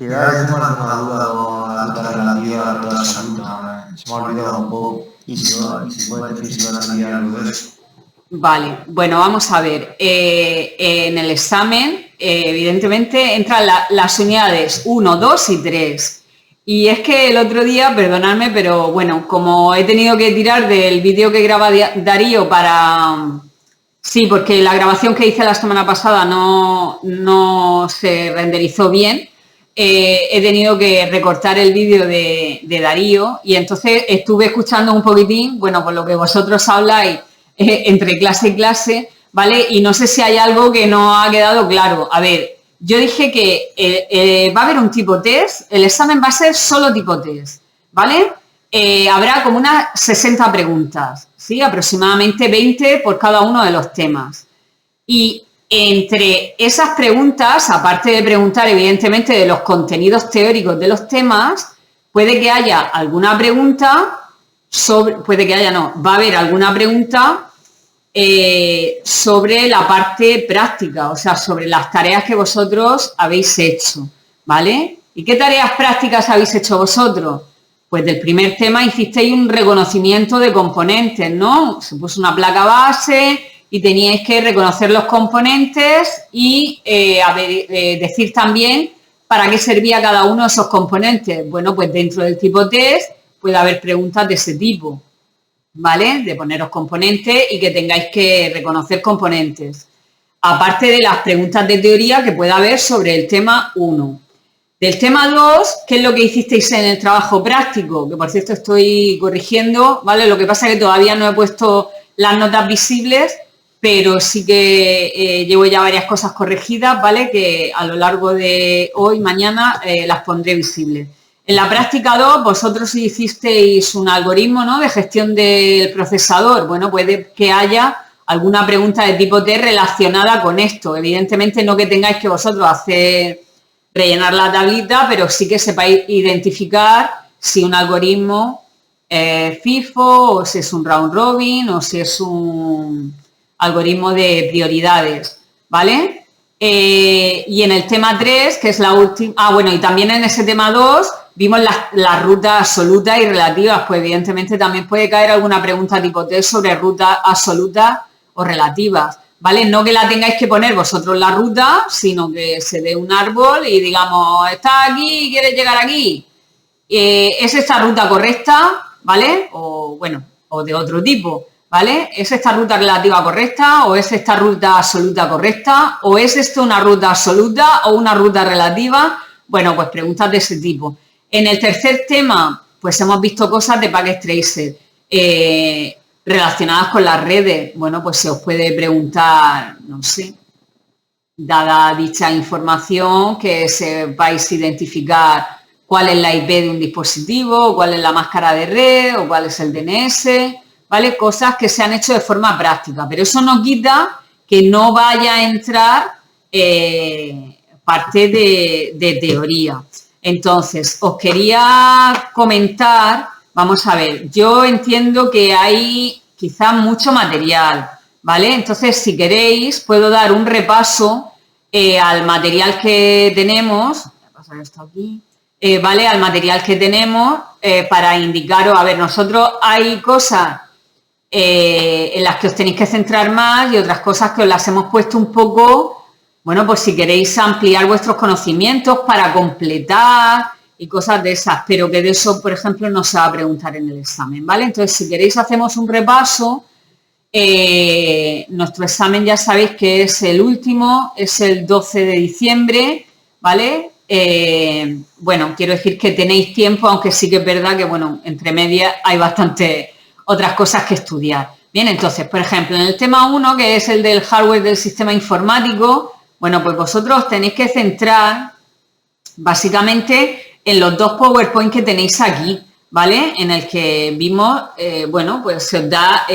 Y ahora tengo alguna duda con la ruta relativa, la ruta absoluta. Se me ha olvidado un poco. Y si puedes decir si van a salir algo de eso. Vale, bueno, vamos a ver. En el examen, evidentemente, entran las unidades 1, 2 y 3. Y es que el otro día, perdonadme, pero bueno, como he tenido que tirar del vídeo que graba Darío para... Sí, porque la grabación que hice la semana pasada no se renderizó bien. He tenido que recortar el vídeo de Darío y entonces estuve escuchando un poquitín, bueno, por lo que vosotros habláis entre clase y clase, ¿vale? Y no sé si hay algo que no ha quedado claro. A ver, yo dije que va a haber un tipo test, el examen va a ser solo tipo test, ¿vale? Habrá como unas 60 preguntas, ¿sí? Aproximadamente 20 por cada uno de los temas. Y entre esas preguntas, aparte de preguntar evidentemente de los contenidos teóricos de los temas, puede que haya alguna pregunta sobre, puede que haya, no, va a haber alguna pregunta sobre la parte práctica, o sea, sobre las tareas que vosotros habéis hecho, ¿vale? ¿Y qué tareas prácticas habéis hecho vosotros? Pues del primer tema hicisteis un reconocimiento de componentes, ¿no? Se puso una placa base y teníais que reconocer los componentes y decir también para qué servía cada uno de esos componentes. Bueno, pues dentro del tipo test puede haber preguntas de ese tipo, ¿vale? De poneros componentes y que tengáis que reconocer componentes. Aparte de las preguntas de teoría que pueda haber sobre el tema 1. Del tema 2, ¿qué es lo que hicisteis en el trabajo práctico? Que por cierto estoy corrigiendo, ¿vale? Lo que pasa es que todavía no he puesto las notas visibles, pero sí que llevo ya varias cosas corregidas, ¿vale? Que a lo largo de hoy, mañana, las pondré visibles. En la práctica 2, vosotros hicisteis un algoritmo, ¿no? De gestión del procesador. Bueno, puede que haya alguna pregunta de tipo T relacionada con esto. Evidentemente no que tengáis que vosotros rellenar la tablita, pero sí que sepáis identificar si un algoritmo es FIFO o si es un round robin o si es un algoritmo de prioridades, ¿vale? Y en el tema 3, que es la última... bueno, y también en ese tema 2 vimos las rutas absolutas y relativas, pues evidentemente también puede caer alguna pregunta tipo T sobre rutas absolutas o relativas, ¿vale? No que la tengáis que poner vosotros la ruta, sino que se dé un árbol y digamos, ¿estás aquí y quieres llegar aquí? ¿Es esta ruta correcta? ¿Vale? O bueno, o de otro tipo, ¿vale? ¿Es esta ruta relativa correcta o es esta ruta absoluta correcta? ¿O es esto una ruta absoluta o una ruta relativa? Bueno, pues preguntas de ese tipo. En el tercer tema, pues hemos visto cosas de Packet Tracer relacionadas con las redes. Bueno, pues se os puede preguntar, no sé, dada dicha información, que sepáis identificar cuál es la IP de un dispositivo, cuál es la máscara de red o cuál es el DNS, ¿vale? Cosas que se han hecho de forma práctica, pero eso no quita que no vaya a entrar parte de teoría. Entonces, os quería comentar, vamos a ver, yo entiendo que hay quizás mucho material, ¿vale? Entonces, si queréis, puedo dar un repaso al material que tenemos, voy a pasar esto aquí, ¿vale? Al material que tenemos para indicaros, a ver, nosotros hay cosas en las que os tenéis que centrar más y otras cosas que os las hemos puesto un poco, bueno, pues si queréis ampliar vuestros conocimientos para completar y cosas de esas, pero que de eso, por ejemplo, no se va a preguntar en el examen, ¿vale? Entonces, si queréis, hacemos un repaso. Nuestro examen ya sabéis que es el último, es el 12 de diciembre, ¿vale? Bueno, quiero decir que tenéis tiempo, aunque sí que es verdad que, bueno, entre medias hay bastantes otras cosas que estudiar. Bien, entonces, por ejemplo, en el tema 1, que es el del hardware del sistema informático, bueno, pues vosotros tenéis que centrar básicamente en los dos PowerPoint que tenéis aquí, ¿vale? En el que vimos, bueno, pues se os da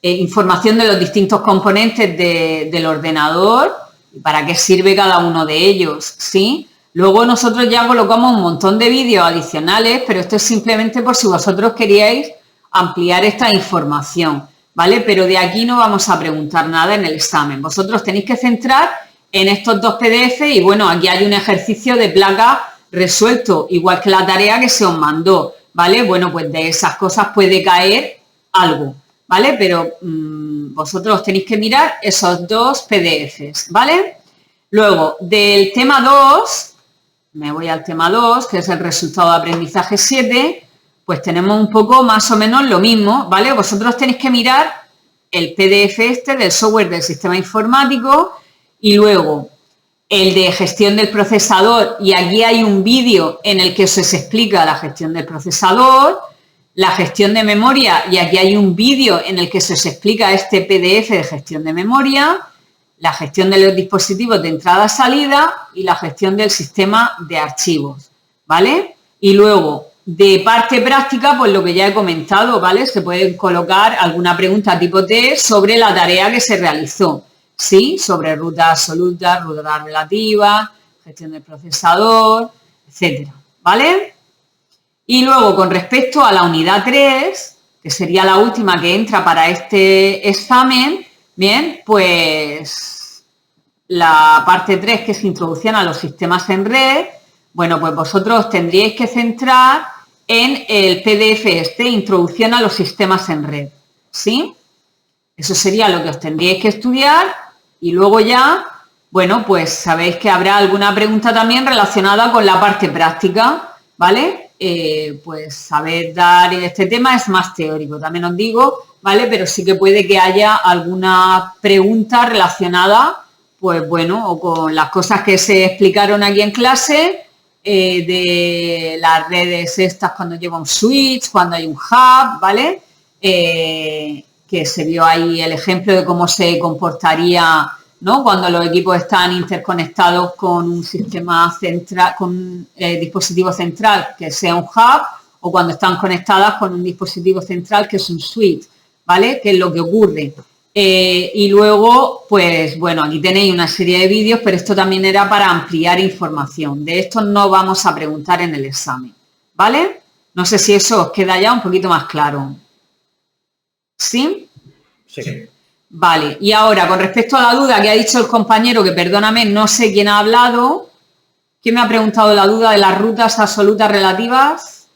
información de los distintos componentes del ordenador y para qué sirve cada uno de ellos, ¿sí? Luego nosotros ya colocamos un montón de vídeos adicionales, pero esto es simplemente por si vosotros queríais ampliar esta información, ¿vale? Pero de aquí no vamos a preguntar nada en el examen. Vosotros tenéis que centrar en estos dos PDF y bueno, aquí hay un ejercicio de placa resuelto, igual que la tarea que se os mandó, ¿vale? Bueno, pues de esas cosas puede caer algo, ¿vale? Pero vosotros tenéis que mirar esos dos PDFs, ¿vale? Luego, del tema 2, me voy al tema 2, que es el resultado de aprendizaje 7, pues tenemos un poco más o menos lo mismo, ¿vale? Vosotros tenéis que mirar el PDF este del software del sistema informático y luego el de gestión del procesador, y aquí hay un vídeo en el que se os explica la gestión del procesador, la gestión de memoria, y aquí hay un vídeo en el que se os explica este PDF de gestión de memoria, la gestión de los dispositivos de entrada-salida y la gestión del sistema de archivos, ¿vale? Y luego, de parte práctica, pues lo que ya he comentado, ¿vale? Se puede colocar alguna pregunta tipo T sobre la tarea que se realizó, ¿sí? Sobre ruta absoluta, ruta relativa, gestión del procesador, etcétera, ¿vale? Y luego, con respecto a la unidad 3, que sería la última que entra para este examen, bien, pues la parte 3, que es introducción a los sistemas en red, bueno, pues vosotros tendríais que centrar en el PDF este, introducción a los sistemas en red, ¿sí? Eso sería lo que os tendríais que estudiar y luego ya, bueno, pues sabéis que habrá alguna pregunta también relacionada con la parte práctica, ¿vale? Pues saber dar en este tema es más teórico, también os digo, ¿vale? Pero sí que puede que haya alguna pregunta relacionada, pues bueno, o con las cosas que se explicaron aquí en clase, de las redes estas cuando lleva un switch, cuando hay un hub, ¿vale? Que se vio ahí el ejemplo de cómo se comportaría, ¿no? Cuando los equipos están interconectados con un sistema central, con un dispositivo central que sea un hub, o cuando están conectadas con un dispositivo central que es un switch, ¿vale? ¿Qué es lo que ocurre? Y luego, pues bueno, aquí tenéis una serie de vídeos, pero esto también era para ampliar información. De esto no vamos a preguntar en el examen, ¿vale? No sé si eso os queda ya un poquito más claro. ¿Sí? Sí. Vale, y ahora, con respecto a la duda que ha dicho el compañero, que perdóname, no sé quién ha hablado, ¿quién me ha preguntado la duda de las rutas absolutas relativas?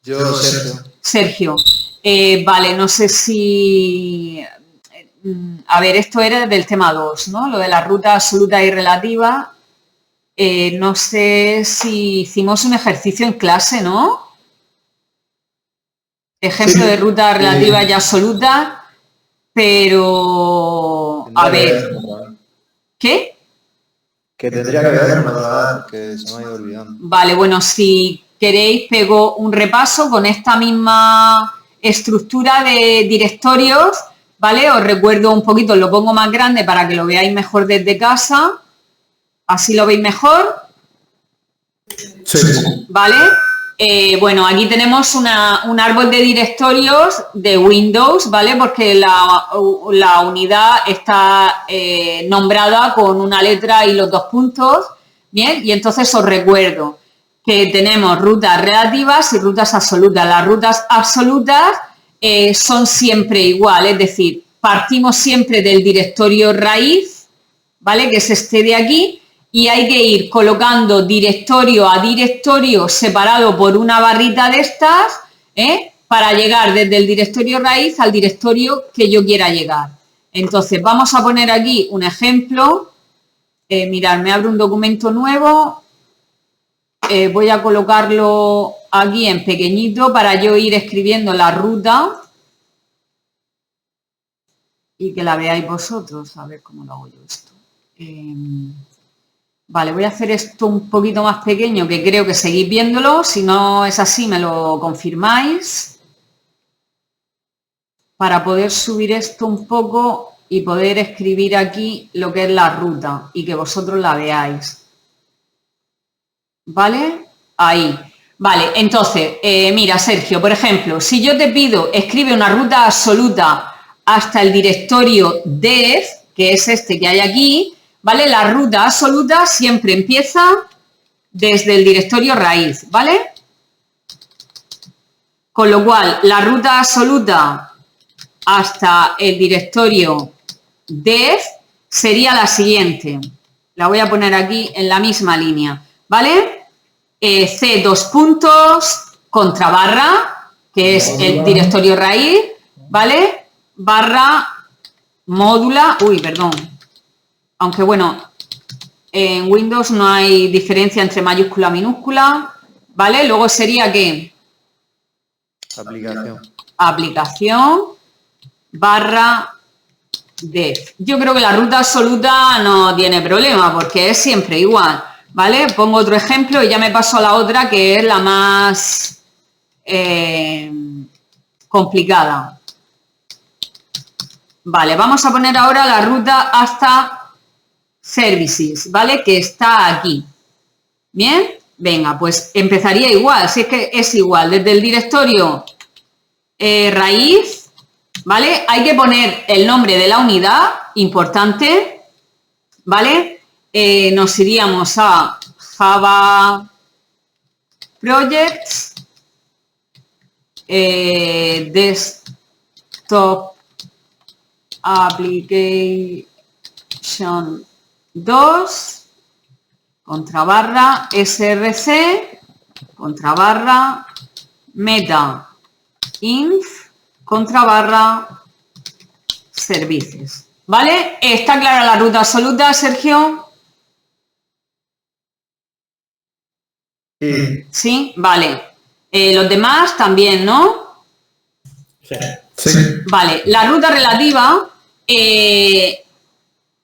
Yo, Sergio. Sergio. Vale, no sé si... A ver, esto era del tema 2, ¿no? Lo de la ruta absoluta y relativa. No sé si hicimos un ejercicio en clase, ¿no? Ejemplo Sí. de ruta relativa y absoluta. Pero, a ver, ¿qué? Que tendría que ver, ¿verdad? Que se me ha ido olvidando. Vale, bueno, si queréis pego un repaso con esta misma estructura de directorios, ¿vale? Os recuerdo un poquito, lo pongo más grande para que lo veáis mejor desde casa, así lo veis mejor, Sí. ¿vale? Bueno, aquí tenemos un árbol de directorios de Windows, ¿vale? Porque la unidad está nombrada con una letra y los dos puntos, ¿bien? Y entonces os recuerdo que tenemos rutas relativas y rutas absolutas. Las rutas absolutas son siempre igual, es decir, partimos siempre del directorio raíz, ¿vale? Que es este de aquí. Y hay que ir colocando directorio a directorio separado por una barrita de estas, para llegar desde el directorio raíz al directorio que yo quiera llegar. Entonces, vamos a poner aquí un ejemplo. Mirad, me abro un documento nuevo. Voy a colocarlo aquí en pequeñito para yo ir escribiendo la ruta y que la veáis vosotros. A ver cómo lo hago yo esto. Vale, voy a hacer esto un poquito más pequeño, que creo que seguís viéndolo. Si no es así, me lo confirmáis. Para poder subir esto un poco y poder escribir aquí lo que es la ruta y que vosotros la veáis. ¿Vale? Ahí. Vale, entonces, mira, Sergio, por ejemplo, si yo te pido, escribe una ruta absoluta hasta el directorio dev, que es este que hay aquí, ¿vale? La ruta absoluta siempre empieza desde el directorio raíz, ¿vale? Con lo cual, la ruta absoluta hasta el directorio dev sería la siguiente. La voy a poner aquí en la misma línea, ¿vale? C, dos puntos, contra barra, que es el directorio raíz, ¿vale? Barra módula, perdón. Aunque bueno, en Windows no hay diferencia entre mayúscula y minúscula, ¿vale? Luego sería ¿qué? Aplicación barra def. Yo creo que la ruta absoluta no tiene problema porque es siempre igual, ¿vale? Pongo otro ejemplo y ya me paso a la otra que es la más complicada. Vale, vamos a poner ahora la ruta hasta services, ¿vale? Que está aquí. ¿Bien? Venga, pues empezaría igual, si es que es igual, desde el directorio raíz, ¿vale? Hay que poner el nombre de la unidad, importante, ¿vale? Nos iríamos a Java Projects, Desktop Application 2, contra barra src, contra barra meta inf, contra barra servicios. ¿Vale? ¿Está clara la ruta absoluta, Sergio? Sí. ¿Sí? Vale. Los demás también, ¿no? Sí. Vale. La ruta relativa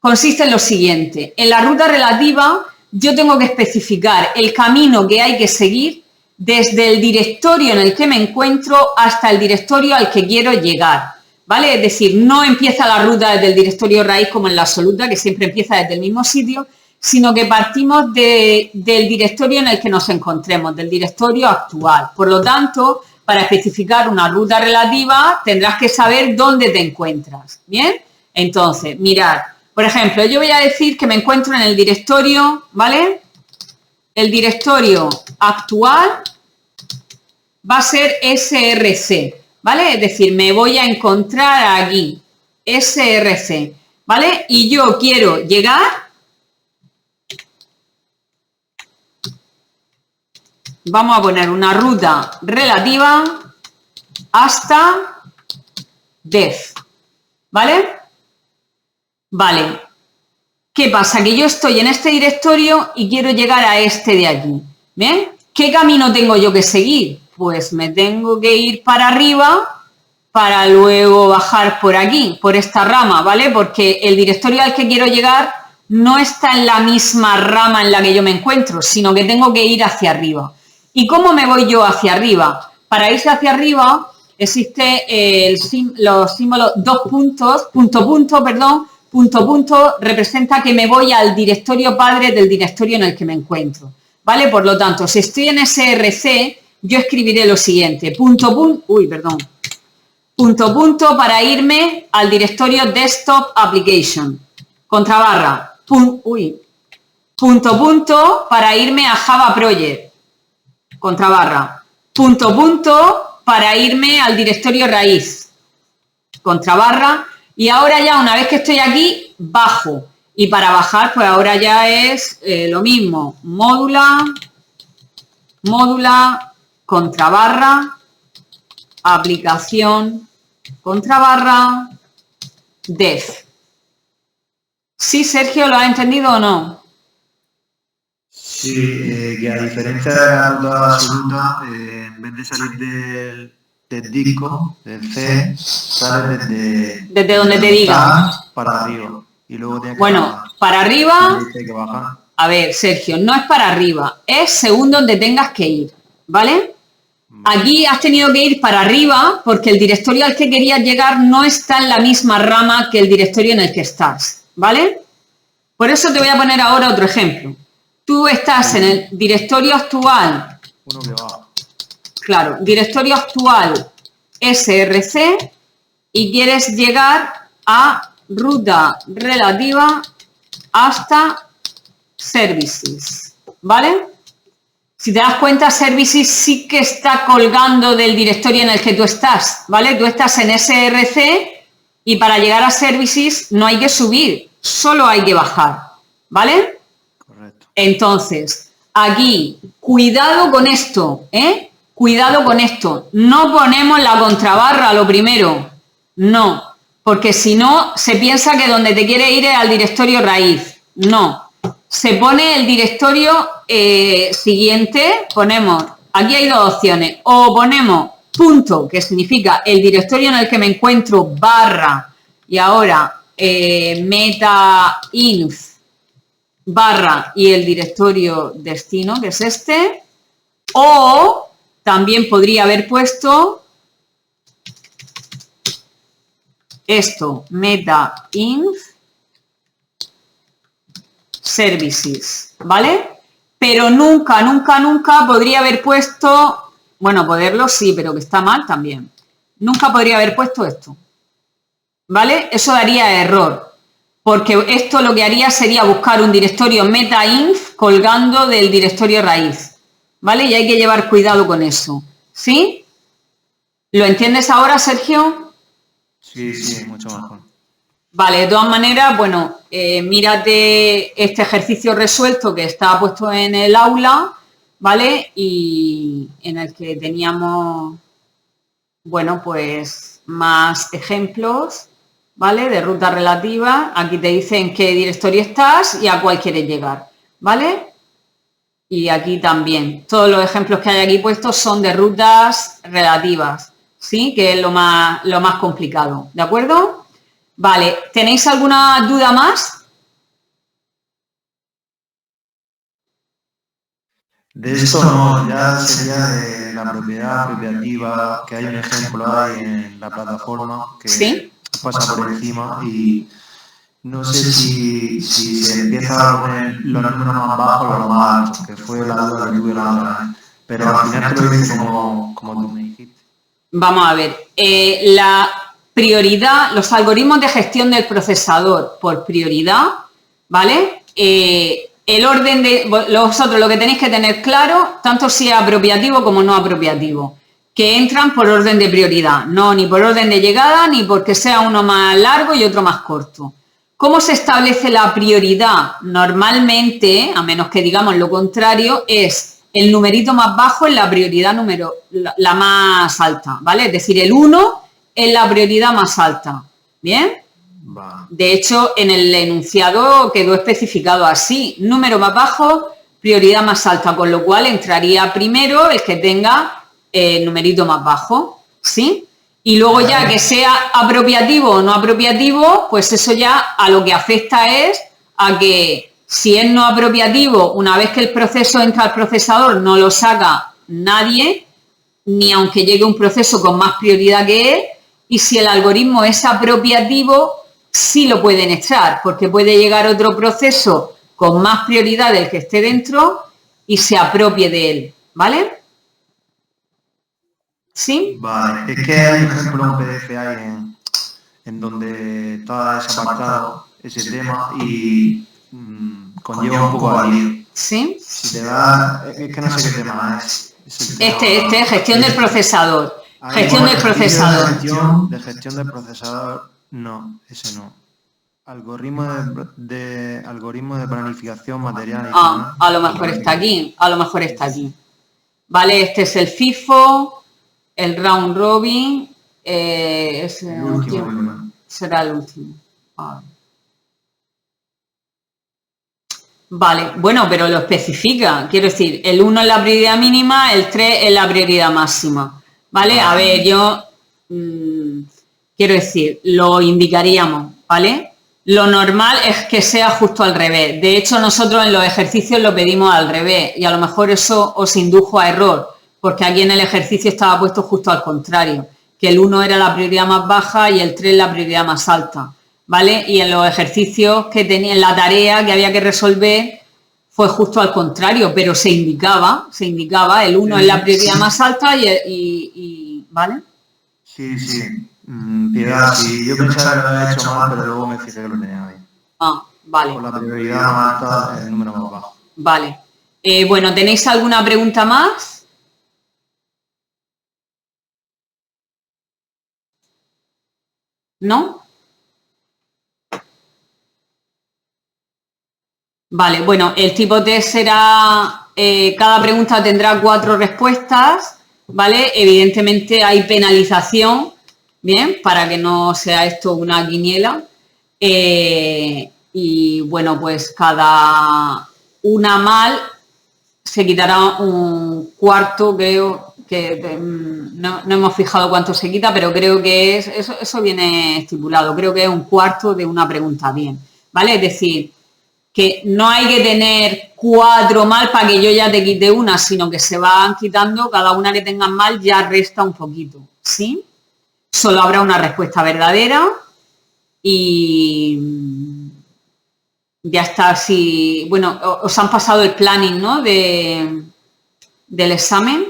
consiste en lo siguiente. En la ruta relativa yo tengo que especificar el camino que hay que seguir desde el directorio en el que me encuentro hasta el directorio al que quiero llegar, ¿vale? Es decir, no empieza la ruta desde el directorio raíz como en la absoluta, que siempre empieza desde el mismo sitio, sino que partimos del directorio en el que nos encontremos, del directorio actual. Por lo tanto, para especificar una ruta relativa tendrás que saber dónde te encuentras, ¿bien? Entonces, mirad. Por ejemplo, yo voy a decir que me encuentro en el directorio, ¿vale? El directorio actual va a ser src, ¿vale? Es decir, me voy a encontrar aquí, src, ¿vale? Y yo quiero llegar vamos a poner una ruta relativa hasta def, ¿vale? Vale, ¿qué pasa? Que yo estoy en este directorio y quiero llegar a este de aquí, ¿bien? ¿Qué camino tengo yo que seguir? Pues me tengo que ir para arriba para luego bajar por aquí, por esta rama, ¿vale? Porque el directorio al que quiero llegar no está en la misma rama en la que yo me encuentro, sino que tengo que ir hacia arriba. ¿Y cómo me voy yo hacia arriba? Para irse hacia arriba existe los símbolos punto representa que me voy al directorio padre del directorio en el que me encuentro, ¿vale? Por lo tanto, si estoy en src, yo escribiré lo siguiente, punto para irme al directorio Desktop Application, contra barra, punto para irme a Java Project, contra barra, punto para irme al directorio raíz, contra barra. Y ahora ya, una vez que estoy aquí, bajo. Y para bajar, pues ahora ya es lo mismo. Módula, contra barra, aplicación, contra barra, def. ¿Sí, Sergio, lo has entendido o no? Sí, que a diferencia de la ruta absoluta, en vez de salir del disco, del C, sale desde donde te diga. Para arriba. Y luego tiene que bueno, para arriba, hay que bajar. A ver, Sergio, no es para arriba, es según donde tengas que ir, ¿vale? Aquí has tenido que ir para arriba porque el directorio al que querías llegar no está en la misma rama que el directorio en el que estás, ¿vale? Por eso te voy a poner ahora otro ejemplo. Tú estás en el directorio actual. Uno que va. Claro, directorio actual src y quieres llegar a ruta relativa hasta services, ¿vale? Si te das cuenta, services sí que está colgando del directorio en el que tú estás, ¿vale? Tú estás en src y para llegar a services no hay que subir, solo hay que bajar, ¿vale? Entonces, aquí, cuidado con esto, ¿eh? Cuidado con esto. No ponemos la contrabarra lo primero. No, porque si no, se piensa que donde te quiere ir es al directorio raíz. No. Se pone el directorio siguiente, ponemos, aquí hay dos opciones, o ponemos punto, que significa el directorio en el que me encuentro, barra, y ahora meta.inf barra y el directorio destino, que es este, o también podría haber puesto esto, meta.inf services, ¿vale? Pero nunca, nunca, nunca podría haber puesto, bueno, poderlo sí, pero que está mal también. Nunca podría haber puesto esto, ¿vale? Eso daría error, porque esto lo que haría sería buscar un directorio meta.inf colgando del directorio raíz, ¿vale? Y hay que llevar cuidado con eso, ¿sí? ¿Lo entiendes ahora, Sergio? Sí, sí, mucho mejor. Vale, de todas maneras, bueno, mírate este ejercicio resuelto que está puesto en el aula, ¿vale? Y en el que teníamos, bueno, pues más ejemplos, ¿vale? De ruta relativa. Aquí te dice en qué directorio estás y a cuál quieres llegar, ¿vale? Y aquí también. Todos los ejemplos que hay aquí puestos son de rutas relativas, ¿sí? Que es lo más complicado, ¿de acuerdo? Vale, ¿tenéis alguna duda más? De esto no, ya sería de la propiedad apropiativa, que hay un ejemplo ahí en la plataforma que Sí. pasa por encima y no sé si se empieza a poner los números más bajos o los más altos, que fue la duda que tuve la otra vez. Pero al final te lo dice como tú me dijiste. Vamos a ver, la prioridad, los algoritmos de gestión del procesador por prioridad, ¿vale? El orden de, vosotros lo que tenéis que tener claro, tanto si es apropiativo como no apropiativo, que entran por orden de prioridad, no ni por orden de llegada, ni porque sea uno más largo y otro más corto. ¿Cómo se establece la prioridad? Normalmente, a menos que digamos lo contrario, es el numerito más bajo es la prioridad la más alta, ¿vale? Es decir, el 1 es la prioridad más alta, ¿bien? Vale. De hecho, en el enunciado quedó especificado así, número más bajo, prioridad más alta, con lo cual entraría primero el que tenga el numerito más bajo, ¿sí? Y luego ya que sea apropiativo o no apropiativo, pues eso ya a lo que afecta es a que si es no apropiativo, una vez que el proceso entra al procesador, no lo saca nadie, ni aunque llegue un proceso con más prioridad que él, y si el algoritmo es apropiativo, sí lo pueden echar, porque puede llegar otro proceso con más prioridad del que esté dentro y se apropie de él, ¿vale? ¿Sí? Vale, es que hay un ejemplo, un PDF ahí en donde está ese apartado, ese tema, y conlleva un poco al lío. ¿Sí? Si te da, es que no sé qué tema es. Gestión del procesador. Ahí Gestión del procesador. de gestión del procesador, no, ese no. Algoritmo de planificación material adicional. A lo mejor está aquí, a lo mejor está aquí. Vale, este es el FIFO, el round robin, es El último. será el último. Vale, bueno, pero lo especifica. Quiero decir, el 1 es la prioridad mínima, el 3 es la prioridad máxima. ¿Vale? A ver, yo quiero decir, lo indicaríamos, ¿vale? Lo normal es que sea justo al revés. De hecho, nosotros en los ejercicios lo pedimos al revés y a lo mejor eso os indujo a error, porque aquí en el ejercicio estaba puesto justo al contrario, que el 1 era la prioridad más baja y el 3 la prioridad más alta. ¿Vale? Y en los ejercicios que tenía, en la tarea que había que resolver, fue justo al contrario, pero se indicaba, el 1 es la prioridad más alta ¿vale? Sí, sí. Piedad, sí. Yo pensaba que lo había hecho mal, pero luego me fijé que lo tenía ahí. Ah, vale. Con la prioridad más alta, el número más bajo. Vale. Bueno, ¿tenéis alguna pregunta más? ¿No? Vale, bueno, el tipo test será, cada pregunta tendrá 4 respuestas, ¿vale? Evidentemente hay penalización, ¿bien? Para que no sea esto una quiniela. Y bueno, pues cada una mal se quitará un cuarto, creo que no hemos fijado cuánto se quita, pero creo que eso viene estipulado, creo que es un cuarto de una pregunta bien, ¿vale? Es decir, que no hay que tener 4 mal para que yo ya te quite una, sino que se van quitando, cada una que tengan mal ya resta un poquito, ¿sí? Solo habrá una respuesta verdadera y ya está. Si, bueno, os han pasado el planning, ¿no? Del examen,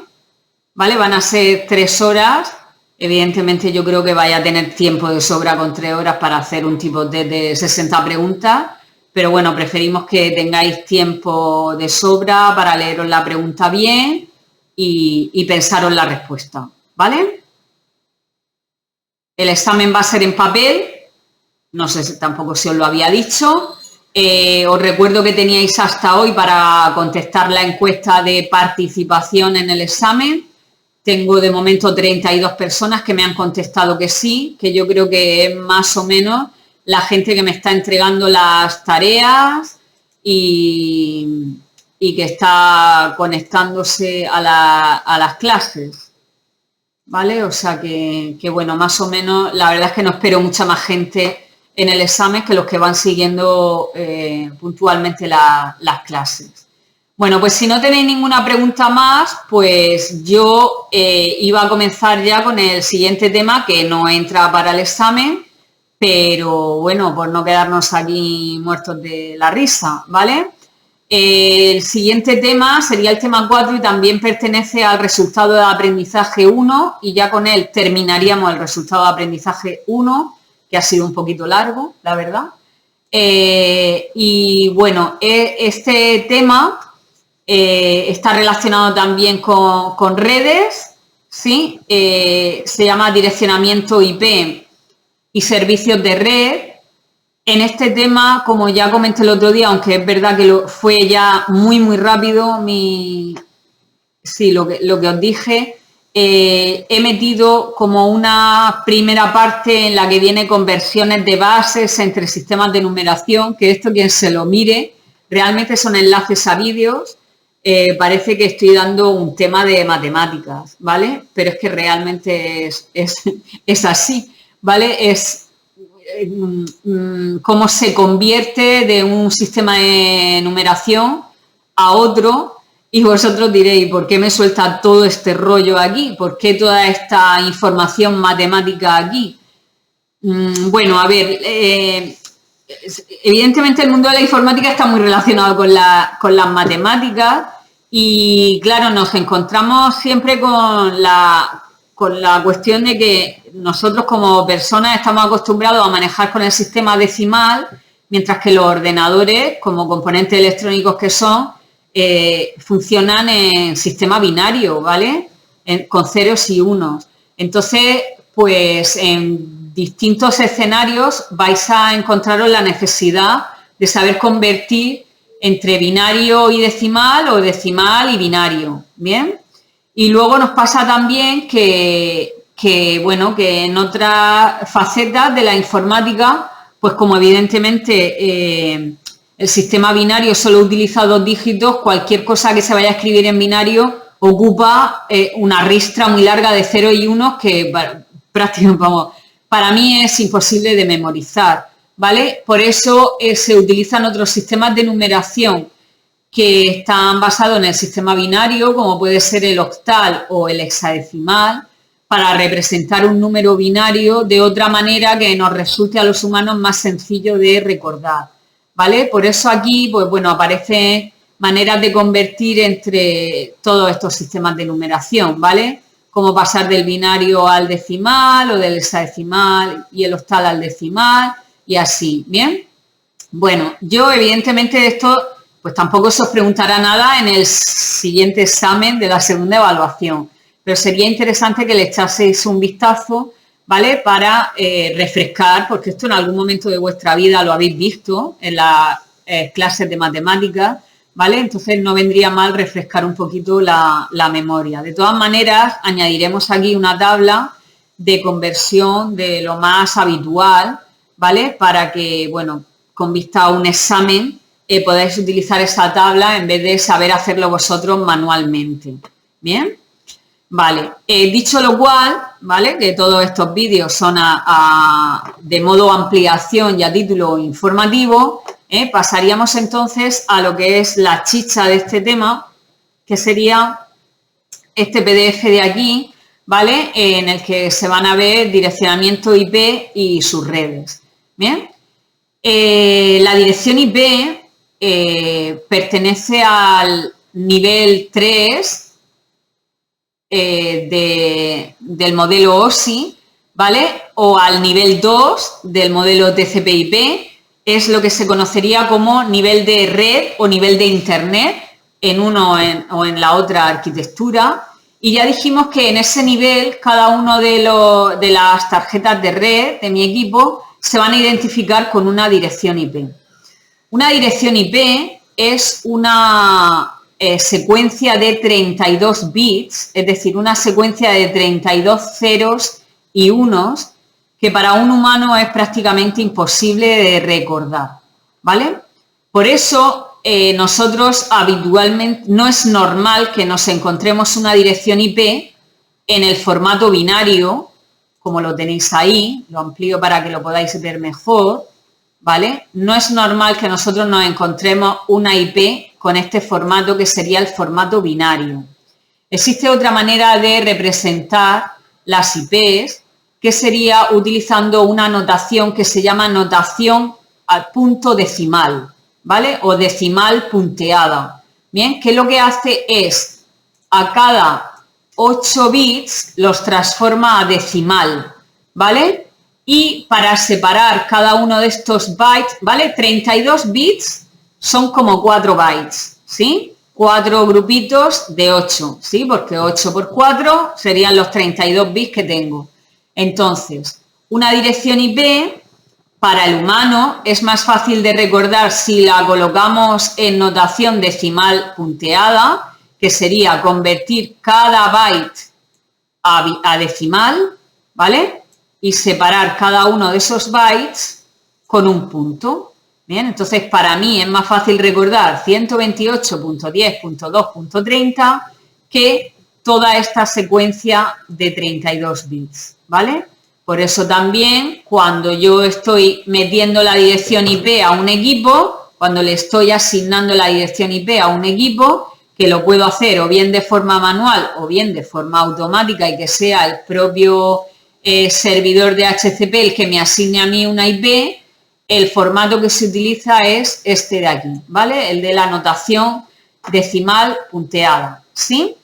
¿vale? Van a ser 3 horas. Evidentemente yo creo que vaya a tener tiempo de sobra con 3 horas para hacer un tipo de 60 preguntas, pero bueno, preferimos que tengáis tiempo de sobra para leeros la pregunta bien y pensaros la respuesta, ¿vale? El examen va a ser en papel, no sé si tampoco si os lo había dicho. Os recuerdo que teníais hasta hoy para contestar la encuesta de participación en el examen. Tengo de momento 32 personas que me han contestado que sí, que yo creo que es más o menos la gente que me está entregando las tareas y que está conectándose a las clases, ¿vale? O sea que bueno, más o menos, la verdad es que no espero mucha más gente en el examen que los que van siguiendo puntualmente las clases. Bueno, pues si no tenéis ninguna pregunta más, pues yo iba a comenzar ya con el siguiente tema que no entra para el examen, pero bueno, por no quedarnos aquí muertos de la risa, ¿vale? El siguiente tema sería el tema 4 y también pertenece al resultado de aprendizaje 1 y ya con él terminaríamos el resultado de aprendizaje 1, que ha sido un poquito largo, la verdad. Y bueno, este tema está relacionado también con redes, ¿sí? Se llama direccionamiento IP y servicios de red. En este tema, como ya comenté el otro día, aunque es verdad que fue ya muy rápido, lo que os dije, he metido como una primera parte en la que viene conversiones de bases entre sistemas de numeración, que esto quien se lo mire, realmente son enlaces a vídeos. Parece que estoy dando un tema de matemáticas, ¿vale? Pero es que realmente es así, ¿vale? Es cómo se convierte de un sistema de numeración a otro y vosotros diréis, ¿por qué me suelta todo este rollo aquí? ¿Por qué toda esta información matemática aquí? Bueno, a ver, evidentemente el mundo de la informática está muy relacionado con las matemáticas y claro, nos encontramos siempre con la cuestión de que nosotros como personas estamos acostumbrados a manejar con el sistema decimal, mientras que los ordenadores, como componentes electrónicos que son, funcionan en sistema binario, ¿vale? Con ceros y unos. Entonces, pues en distintos escenarios vais a encontraros la necesidad de saber convertir entre binario y decimal o decimal y binario, ¿bien? Y luego nos pasa también que en otras facetas de la informática, pues como evidentemente el sistema binario solo utiliza 2 dígitos, cualquier cosa que se vaya a escribir en binario ocupa una ristra muy larga de 0 y 1 que prácticamente, vamos, para mí es imposible de memorizar, ¿vale? Por eso se utilizan otros sistemas de numeración que están basados en el sistema binario, como puede ser el octal o el hexadecimal, para representar un número binario de otra manera que nos resulte a los humanos más sencillo de recordar, ¿vale? Por eso aquí, pues bueno, aparecen maneras de convertir entre todos estos sistemas de numeración, ¿vale? Como pasar del binario al decimal o del hexadecimal y el octal al decimal y así, ¿bien? Bueno, yo evidentemente de esto pues tampoco se os preguntará nada en el siguiente examen de la segunda evaluación, pero sería interesante que le echaseis un vistazo, ¿vale? Para refrescar, porque esto en algún momento de vuestra vida lo habéis visto en clases de matemáticas, ¿vale? Entonces no vendría mal refrescar un poquito la memoria. De todas maneras, añadiremos aquí una tabla de conversión de lo más habitual, ¿vale? Para que, bueno, con vista a un examen, podáis utilizar esa tabla en vez de saber hacerlo vosotros manualmente. ¿Bien? Vale, dicho lo cual, ¿vale? Que todos estos vídeos son de modo ampliación y a título informativo, pasaríamos entonces a lo que es la chicha de este tema, que sería este PDF de aquí, ¿vale? En el que se van a ver direccionamiento IP y sus redes. Bien, la dirección IP pertenece al nivel 3 del modelo OSI, ¿vale? O al nivel 2 del modelo TCP/IP, es lo que se conocería como nivel de red o nivel de internet en uno o en la otra arquitectura. Y ya dijimos que en ese nivel cada uno de las tarjetas de red de mi equipo se van a identificar con una dirección IP. Una dirección IP es una secuencia de 32 bits, es decir, una secuencia de 32 ceros y unos que para un humano es prácticamente imposible de recordar, ¿vale? Por eso nosotros habitualmente no es normal que nos encontremos una dirección IP en el formato binario, como lo tenéis ahí, lo amplío para que lo podáis ver mejor, ¿vale? No es normal que nosotros nos encontremos una IP con este formato que sería el formato binario. Existe otra manera de representar las IPs, que sería utilizando una notación que se llama notación al punto decimal, ¿vale? O decimal punteada. Bien, que lo que hace es a cada 8 bits los transforma a decimal, ¿vale? Y para separar cada uno de estos bytes, ¿vale? 32 bits son como 4 bytes, ¿sí? 4 grupitos de 8, ¿sí? Porque 8 por 4 serían los 32 bits que tengo. Entonces, una dirección IP para el humano es más fácil de recordar si la colocamos en notación decimal punteada, que sería convertir cada byte a decimal, ¿vale? Y separar cada uno de esos bytes con un punto. Bien, entonces para mí es más fácil recordar 128.10.2.30 que toda esta secuencia de 32 bits, ¿vale? Por eso también cuando yo estoy metiendo la dirección IP a un equipo, cuando le estoy asignando la dirección IP a un equipo, que lo puedo hacer o bien de forma manual o bien de forma automática y que sea el propio servidor de HCP el que me asigne a mí una IP, el formato que se utiliza es este de aquí, ¿vale? El de la notación decimal punteada, ¿sí?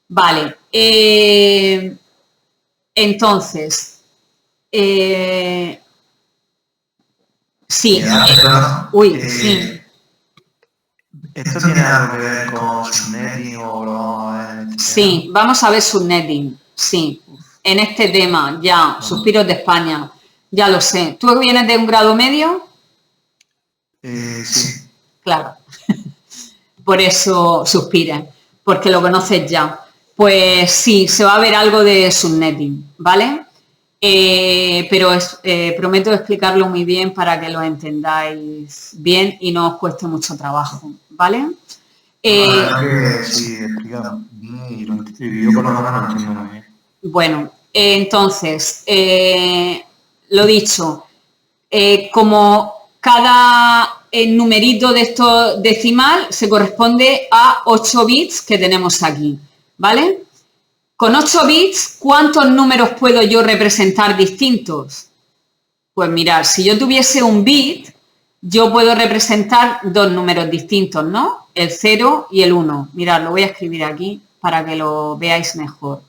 Vale. Entonces, sí. Uy, sí. ¿Esto tiene algo que ver con subnetting o...? Sí, vamos a ver subnetting, sí. En este tema, ya, Suspiros de España, ya lo sé. ¿Tú vienes de un grado medio? Sí. Claro. Por eso suspiras, porque lo conoces ya. Pues sí, se va a ver algo de subnetting, ¿vale? Pero prometo explicarlo muy bien para que lo entendáis bien y no os cueste mucho trabajo, ¿vale? Sí, explicado bien y yo por lo menos lo entiendo muy bien. Bueno, entonces, lo dicho, como cada numerito de esto decimal se corresponde a 8 bits que tenemos aquí, ¿vale? Con 8 bits, ¿cuántos números puedo yo representar distintos? Pues mirad, si yo tuviese un bit, yo puedo representar 2 números distintos, ¿no? El 0 y el 1. Mirad, lo voy a escribir aquí para que lo veáis mejor.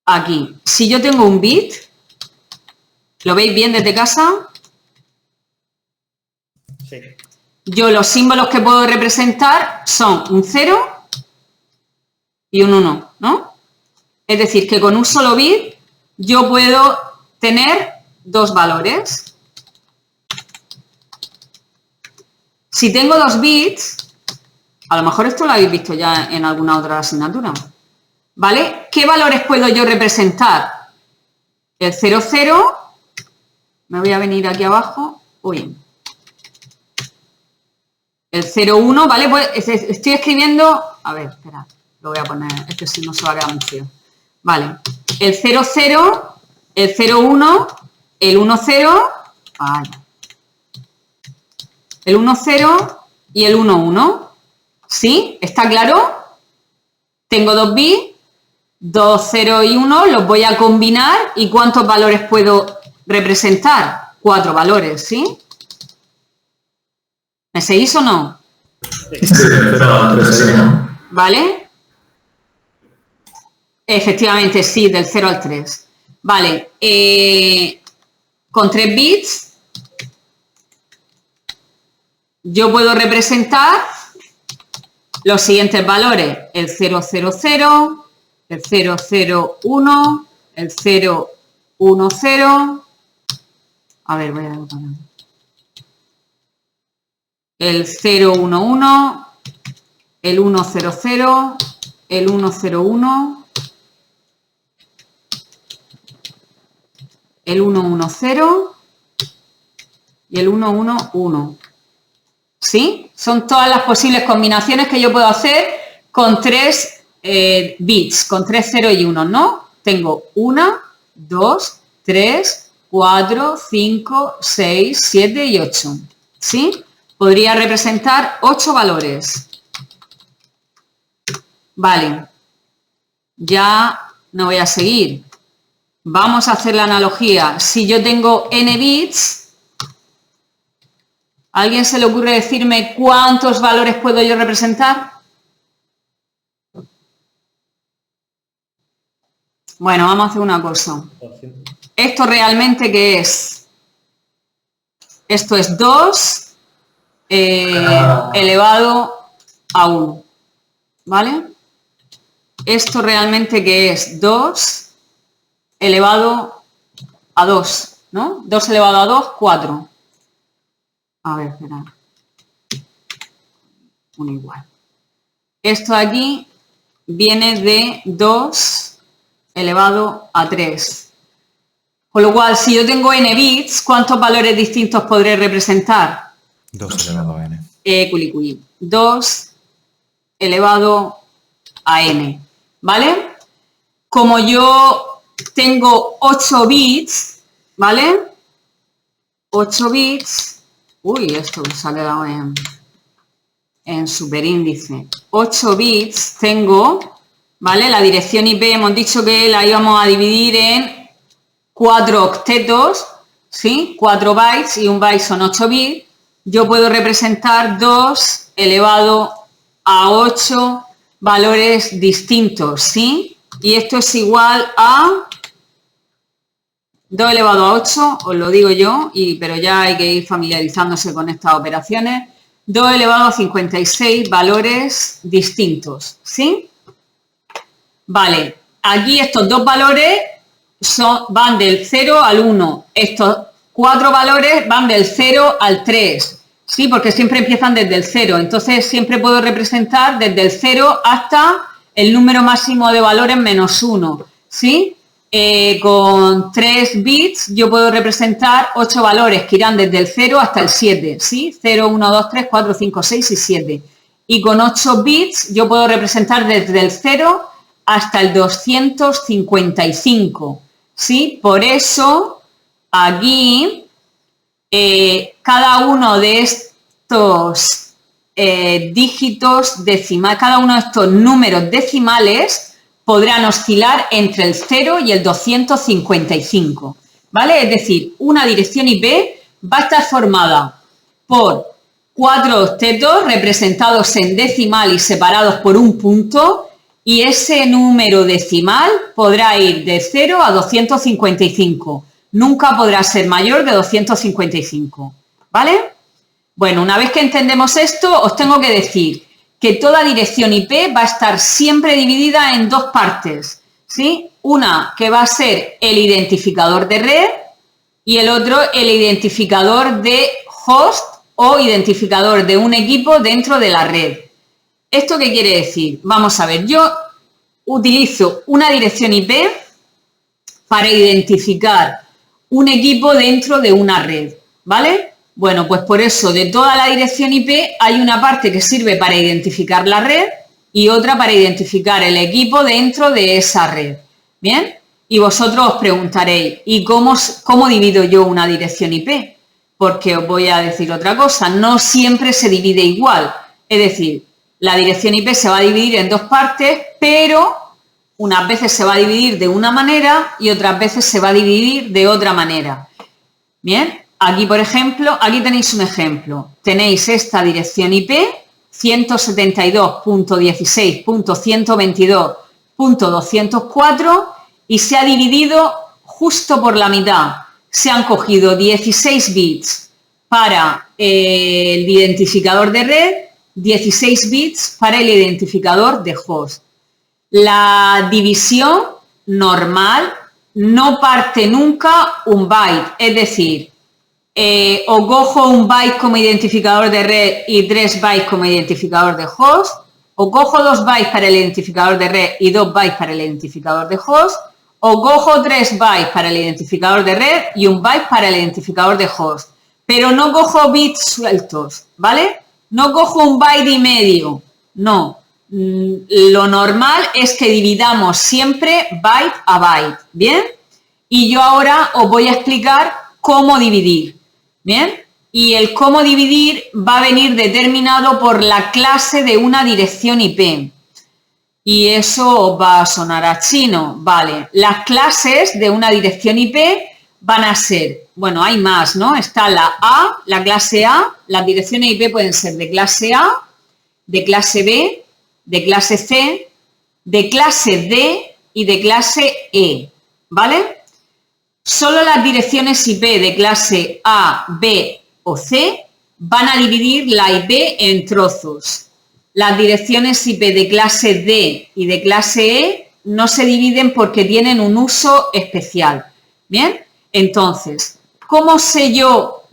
Aquí, si yo tengo un bit, ¿lo veis bien desde casa? Sí. Yo los símbolos que puedo representar son un 0 y un 1, ¿no? Es decir, que con un solo bit yo puedo tener dos valores. Si tengo 2 bits, a lo mejor esto lo habéis visto ya en alguna otra asignatura, ¿vale? ¿Qué valores puedo yo representar? El 00, me voy a venir aquí abajo, uy, el 01, ¿vale? Pues estoy escribiendo, a ver, espera, lo voy a poner, es que si no se va a quedar muy feo. Vale, el 00, el 01, el 10, vaya, el 10 y el 11, ¿sí? ¿Está claro? Tengo 2 bits, 2, 0 y 1, los voy a combinar y ¿cuántos valores puedo representar? 4 valores, ¿sí? ¿Me seguís o no? Sí, pero 3, ¿no? ¿Vale? Efectivamente, sí, del 0 al 3. Vale, con 3 bits yo puedo representar los siguientes valores, el 000, el 001, el 010, a ver, voy a poner el 011, el 100, el 101, el 110 y el 111. ¿Sí? Son todas las posibles combinaciones que yo puedo hacer con 3 bits, con 3 0 y 1, ¿no? Tengo 1, 2, 3, 4, 5, 6, 7 y 8. ¿Sí? Podría representar 8 valores. Vale. Ya no voy a seguir. Vamos a hacer la analogía. Si yo tengo n bits, ¿a alguien se le ocurre decirme cuántos valores puedo yo representar? Bueno, vamos a hacer una cosa. ¿Esto realmente qué es? Esto es 2 elevado a 1. ¿Vale? ¿Esto realmente qué es? 2 elevado a 2, ¿no? 2 elevado a 2, 4. A ver, espera. Un igual. Esto de aquí viene de 2 elevado a 3. Con lo cual, si yo tengo n bits, ¿cuántos valores distintos podré representar? 2 elevado a n. Culiculi. 2 elevado a n. ¿Vale? Como yo tengo 8 bits, ¿vale? 8 bits. Uy, esto se ha quedado en superíndice. 8 bits tengo, ¿vale? La dirección IP hemos dicho que la íbamos a dividir en 4 octetos, ¿sí? 4 bytes y un byte son 8 bits. Yo puedo representar 2 elevado a 8 valores distintos, ¿sí? Y esto es igual a 2 elevado a 8, os lo digo yo, pero ya hay que ir familiarizándose con estas operaciones. 2 elevado a 56 valores distintos, ¿sí? Vale, aquí estos dos valores van del 0 al 1. Estos 4 valores van del 0 al 3, ¿sí? Porque siempre empiezan desde el 0. Entonces, siempre puedo representar desde el 0 hasta el número máximo de valores menos 1, ¿sí? Con 3 bits yo puedo representar 8 valores que irán desde el 0 hasta el 7, ¿sí? 0, 1, 2, 3, 4, 5, 6 y 7. Y con 8 bits yo puedo representar desde el 0 hasta el 255, ¿sí? Por eso aquí cada uno de estos dígitos decimales, cada uno de estos números decimales podrán oscilar entre el 0 y el 255, ¿vale? Es decir, una dirección IP va a estar formada por 4 octetos representados en decimal y separados por un punto, y ese número decimal podrá ir de 0 a 255. Nunca podrá ser mayor de 255, ¿vale? Bueno, una vez que entendemos esto, os tengo que decir que toda dirección IP va a estar siempre dividida en dos partes, ¿sí? Una que va a ser el identificador de red y el otro el identificador de host o identificador de un equipo dentro de la red. ¿Esto qué quiere decir? Vamos a ver, yo utilizo una dirección IP para identificar un equipo dentro de una red, ¿vale? Bueno, pues por eso de toda la dirección IP hay una parte que sirve para identificar la red y otra para identificar el equipo dentro de esa red, ¿bien? Y vosotros os preguntaréis, ¿y cómo divido yo una dirección IP? Porque os voy a decir otra cosa, no siempre se divide igual, es decir, la dirección IP se va a dividir en dos partes, pero unas veces se va a dividir de una manera y otras veces se va a dividir de otra manera. Bien, aquí por ejemplo, aquí tenéis un ejemplo. Tenéis esta dirección IP 172.16.122.204 y se ha dividido justo por la mitad. Se han cogido 16 bits para el identificador de red, 16 bits para el identificador de host. La división normal no parte nunca un byte, es decir, o cojo un byte como identificador de red y 3 bytes como identificador de host, o cojo 2 bytes para el identificador de red y 2 bytes para el identificador de host, o cojo 3 bytes para el identificador de red y 1 byte para el identificador de host. Pero no cojo bits sueltos, ¿vale? No cojo 1 byte y medio, no. Lo normal es que dividamos siempre byte a byte, ¿bien? Y yo ahora os voy a explicar cómo dividir, ¿bien? Y el cómo dividir va a venir determinado por la clase de una dirección IP. Y eso os va a sonar a chino, ¿vale? Las clases de una dirección IP van a ser, bueno, hay más, ¿no? Está la A, la clase A, las direcciones IP pueden ser de clase A, de clase B, de clase C, de clase D y de clase E, ¿vale? Solo las direcciones IP de clase A, B o C van a dividir la IP en trozos. Las direcciones IP de clase D y de clase E no se dividen porque tienen un uso especial, ¿bien? Entonces, ¿cómo sé yo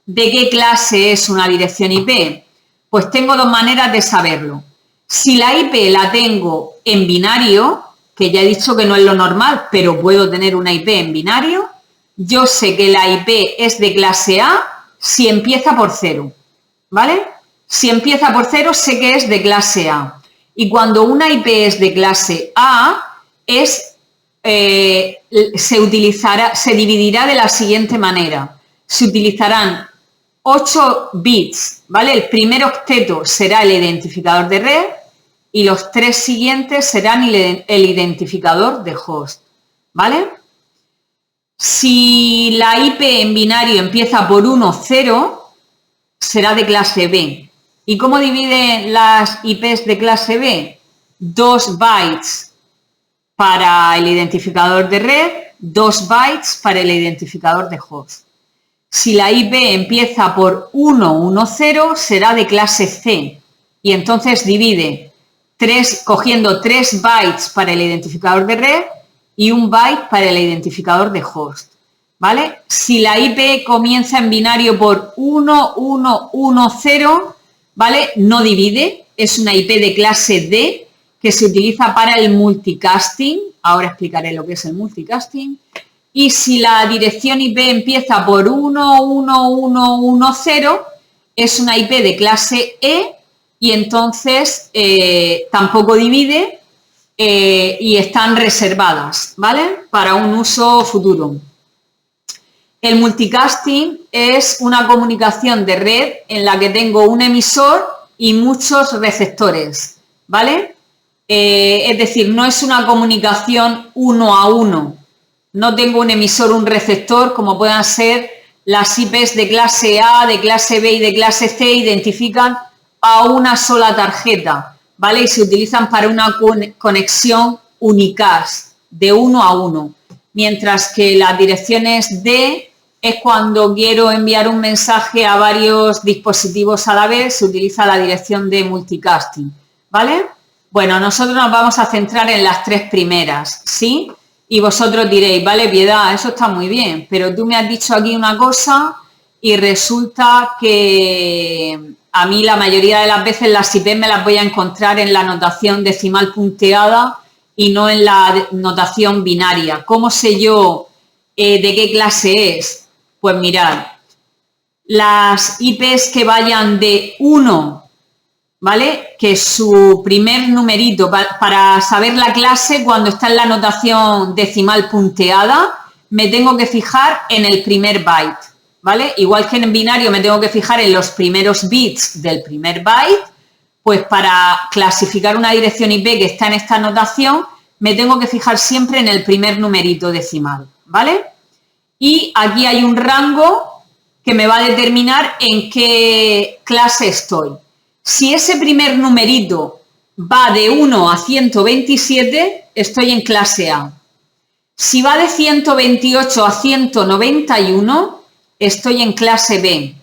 de qué clase es una dirección IP? Pues tengo dos maneras de saberlo. Si la IP la tengo en binario, que ya he dicho que no es lo normal, pero puedo tener una IP en binario, yo sé que la IP es de clase A si empieza por 0, ¿vale? Si empieza por 0, sé que es de clase A. Y cuando una IP es de clase A, se dividirá de la siguiente manera. Se utilizarán 8 bits, ¿vale? El primer octeto será el identificador de red y los 3 siguientes serán el identificador de host, ¿vale? Si la IP en binario empieza por 1, 0, será de clase B. ¿Y cómo dividen las IPs de clase B? 2 bytes para el identificador de red, 2 bytes para el identificador de host. Si la IP empieza por 1, 1, 0, será de clase C y entonces divide cogiendo 3 bytes para el identificador de red y 1 byte para el identificador de host, ¿vale? Si la IP comienza en binario por 1, 1, 1, 0, ¿vale? No divide, es una IP de clase D que se utiliza para el multicasting, ahora explicaré lo que es el multicasting. Y si la dirección IP empieza por 1, 1, 1, 1, 0, es una IP de clase E y entonces tampoco divide y están reservadas, ¿vale? Para un uso futuro. El multicasting es una comunicación de red en la que tengo un emisor y muchos receptores, ¿vale? Es decir, no es una comunicación 1 a 1. No tengo un emisor, un receptor, como puedan ser las IPs de clase A, de clase B y de clase C, identifican a una sola tarjeta, ¿vale? Y se utilizan para una conexión unicast, de 1 a 1. Mientras que las direcciones D es cuando quiero enviar un mensaje a varios dispositivos a la vez, se utiliza la dirección de multicasting, ¿vale? Bueno, nosotros nos vamos a centrar en las 3 primeras, ¿sí? Y vosotros diréis, vale, Piedad, eso está muy bien, pero tú me has dicho aquí una cosa y resulta que a mí la mayoría de las veces las IP me las voy a encontrar en la notación decimal punteada y no en la notación binaria. ¿Cómo sé yo de qué clase es? Pues mirad, las IPs que vayan de 1, ¿vale? Que su primer numerito, para saber la clase, cuando está en la notación decimal punteada, me tengo que fijar en el primer byte, ¿vale? Igual que en binario me tengo que fijar en los primeros bits del primer byte, pues para clasificar una dirección IP que está en esta notación, me tengo que fijar siempre en el primer numerito decimal, ¿vale? Y aquí hay un rango que me va a determinar en qué clase estoy. Si ese primer numerito va de 1 a 127, estoy en clase A. Si va de 128 a 191, estoy en clase B.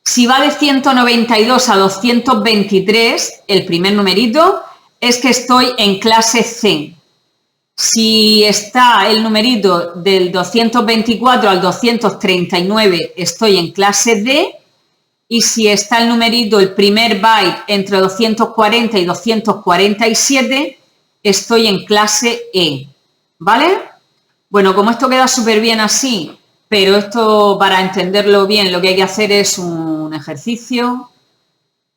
Si va de 192 a 223, el primer numerito, es que estoy en clase C. Si está el numerito del 224 al 239, estoy en clase D. Y si está el numerito, el primer byte, entre 240 y 247, estoy en clase E, ¿vale? Bueno, como esto queda súper bien así, pero esto, para entenderlo bien, lo que hay que hacer es un ejercicio.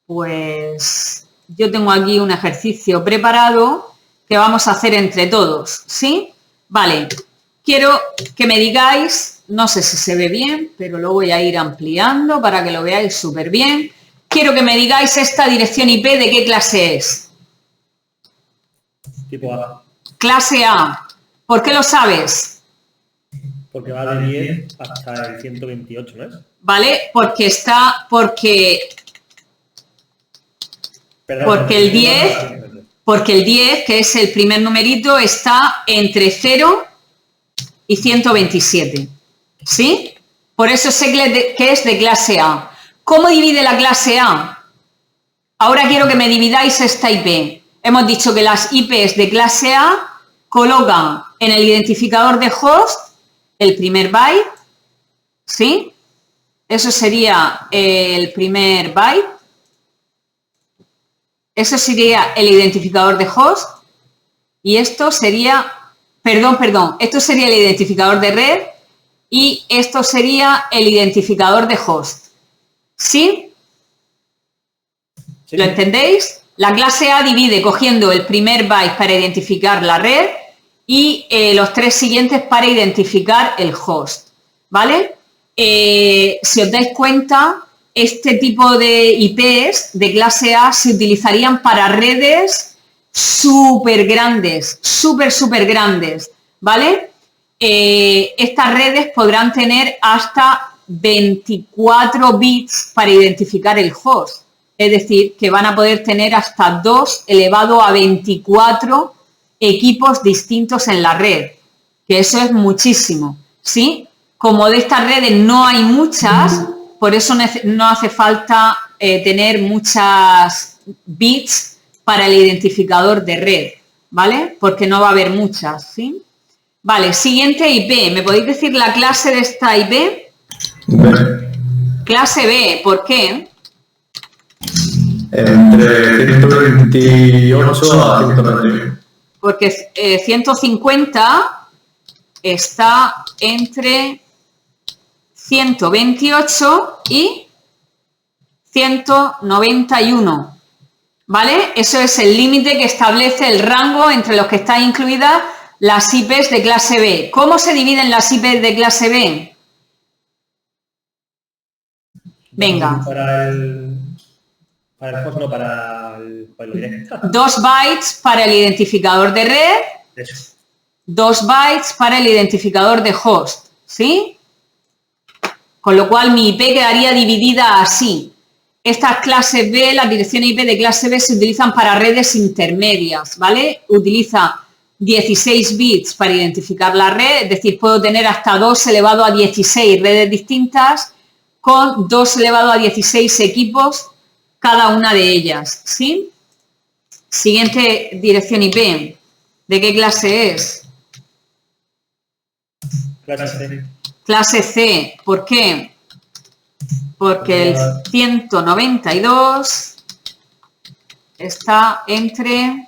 Pues yo tengo aquí un ejercicio preparado que vamos a hacer entre todos, ¿sí? Vale, quiero que me digáis... No sé si se ve bien, pero lo voy a ir ampliando para que lo veáis súper bien. Quiero que me digáis esta dirección IP de qué clase es. Tipo A. Clase A. ¿Por qué lo sabes? Porque va de 10 hasta el 128, ¿no es? ¿Vale? Porque el 10, que es el primer numerito, está entre 0 y 127. ¿Sí? Por eso sé que es de clase A. ¿Cómo divide la clase A? Ahora quiero que me dividáis esta IP. Hemos dicho que las IPs de clase A colocan en el identificador de host el primer byte, ¿sí? Eso sería el primer byte. Eso sería el identificador de host. Y esto sería, esto sería el identificador de red. Y esto sería el identificador de host. ¿Sí? ¿Lo entendéis? La clase A divide cogiendo el primer byte para identificar la red y los 3 siguientes para identificar el host. ¿Vale? Si os dais cuenta, este tipo de IPs de clase A se utilizarían para redes súper grandes, súper grandes. ¿Vale? Estas redes podrán tener hasta 24 bits para identificar el host. Es decir, que van a poder tener hasta 2 elevado a 24 equipos distintos en la red. Que eso es muchísimo, ¿sí? Como de estas redes no hay muchas, por eso no hace falta tener muchas bits para el identificador de red, ¿vale? Porque no va a haber muchas, ¿sí? Vale, siguiente IP. ¿Me podéis decir la clase de esta IP? B. Clase B. ¿Por qué? Entre 128 a 191. Porque 150 está entre 128 y 191. ¿Vale? Eso es el límite que establece el rango entre los que están incluidas las IPs de clase B. ¿Cómo se dividen las IPs de clase B? Venga. Para el host, no, para lo directo. 2 bytes para el identificador de red. Eso. 2 bytes para el identificador de host. ¿Sí? Con lo cual mi IP quedaría dividida así. Estas clases B, las direcciones IP de clase B se utilizan para redes intermedias, ¿vale? Utiliza 16 bits para identificar la red, es decir, puedo tener hasta 2 elevado a 16 redes distintas con 2 elevado a 16 equipos cada una de ellas, ¿sí? Siguiente dirección IP. ¿De qué clase es? Clase C. Clase C. ¿Por qué? Porque el 192 está entre...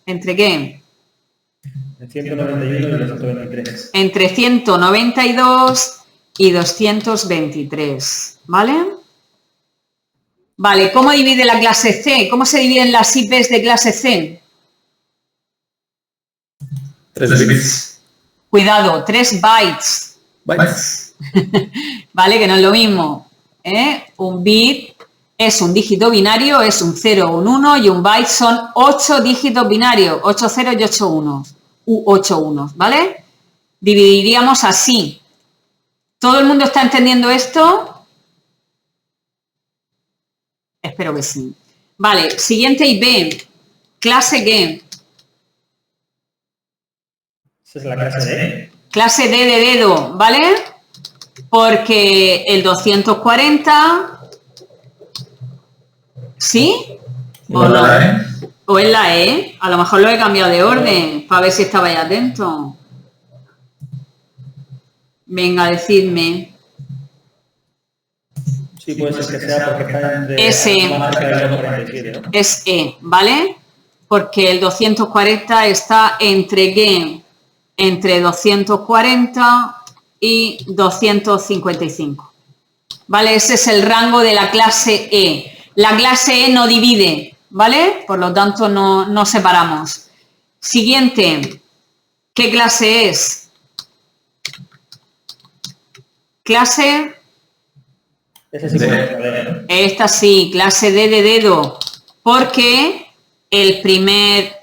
¿Entre qué? El 191 y 223. Entre 192 y 223, ¿vale? Vale, ¿cómo divide la clase C? ¿Cómo se dividen las IPs de clase C? 3 bits. Cuidado, 3 bytes, Bytes. ¿vale? Que no es lo mismo, ¿eh? Un bit es un dígito binario, es un 0, un 1 y un byte son 8 dígitos binarios, 8 ceros y 8 unos, u 8 unos, ¿vale? Dividiríamos así. ¿Todo el mundo está entendiendo esto? Espero que sí. Vale, siguiente IP. ¿Clase qué? Esa es la clase D. Clase D de dedo, ¿vale? Porque el 240... ¿Sí? ¿O no? ¿O es la E? A lo mejor lo he cambiado de orden para ver si estabais atentos. Venga, decidme. Sí, puede ser que sea porque está entre S. más cerca del 247, ¿no? Es E, ¿vale? Porque el 240 está entre qué? Entre 240 y 255. ¿Vale? Ese es el rango de la clase E. La clase E no divide, ¿vale? Por lo tanto, no separamos. Siguiente. ¿Qué clase es? Clase... Ese sí puede ser, ¿no? Esta sí, clase D de dedo, porque el primer